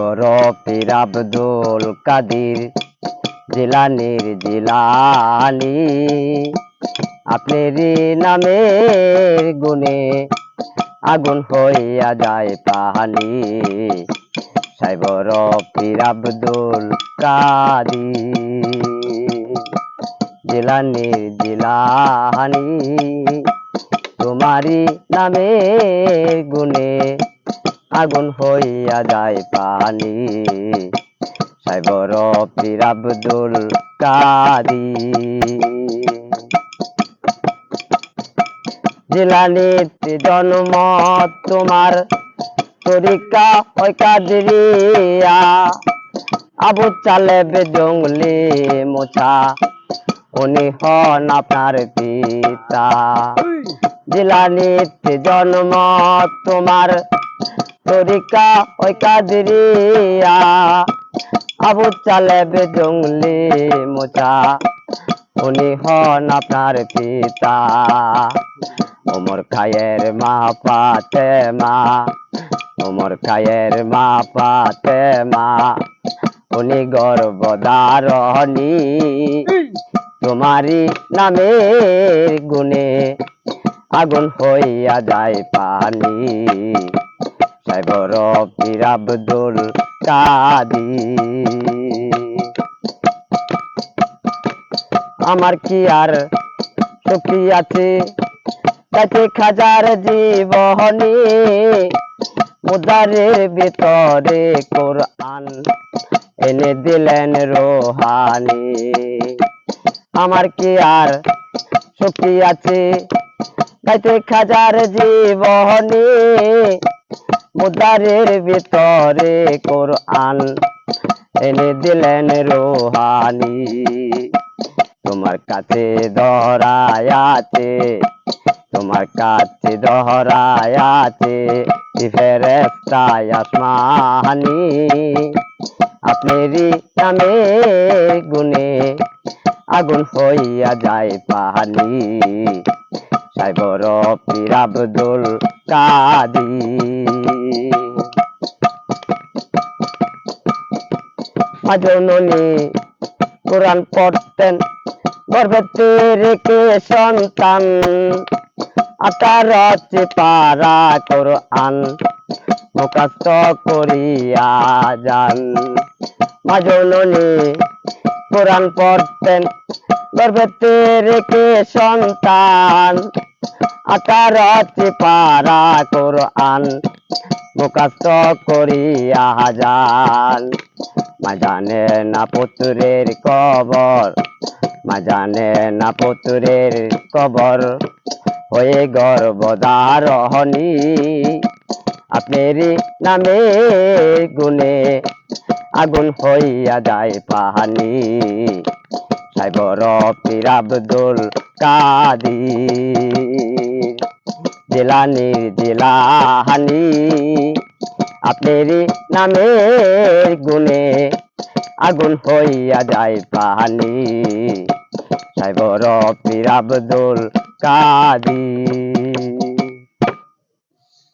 সাইবর পীর আব্দুল কাদির জিলানির জিলানি, আপনারই নামের গুণে আগুন হইয়া যায় পানি। সাইবর পীর আব্দুল কাদির জিলানির জিলানি, তোমারই নামের গুণে আগুন হইয়া যায় পানি। সাইবর পীর আব্দুল কাদির জিলানিতে জন্ম তোমার, তরিকা হয় কাদরিয়া। আবু তালেব জঙ্গলি মোছা, উনি হন আপনার পিতা। জিলানিতে জন্ম তোমার, তরিকা হয় কাদরিয়া। আবু তালেব জঙ্গলি মোছা, উনি হন আপনার পিতা। ওমর খায়ের মা ফাতেমা, ওমর খায়ের মা ফাতেমা, উনি গর্ভধারণী। তোমারই নামের গুণে আগুন হইয়া যায় পানি। সাইবর পীর আব্দুল কাদির আমার কি আর শক্তি আছে, তাতে খাজার জীবনী। মুদারের ভিতরে কোরআন এনে দিলেন রোহানি। আমার কি আর শক্তি আছে, তাতে খাজার জীবনী। মুদারের ভিতরে কোরআন এনে দিলেন রোহানি। তোমার কাছে ধরায় আছে, তোমার কাছে ধরায় আছে ফেরেশতা আসমানি। আপনারই নামের গুণে আগুন হইয়া যায় পানি। সাইবর পীর আব্দুল কাদির মাজননী কোরআন পড়তেন, গর্ভে রেখে সন্তান। আতারচে পারা কোরআন মুখস্থ করিয়া যান। মাজননী কোরআন পড়তেন, গর্ভে রেখে সন্তান। আতারচে পারা কোরআন মুখস্থ করিয়া যান। মা জানে না পুত্রের কবর, মা জানে না পুত্রের কবর, হয়ে গর্ভধারণী। আপনারই নামের গুণে আগুন হইয়া যায় পানি। সাইবর পীর আব্দুল কাদির জিলানির জিলানি, আপনারই নামের গুণে আগুন হইয়া যায় পানি। সাইবর পীর আব্দুল কাদির।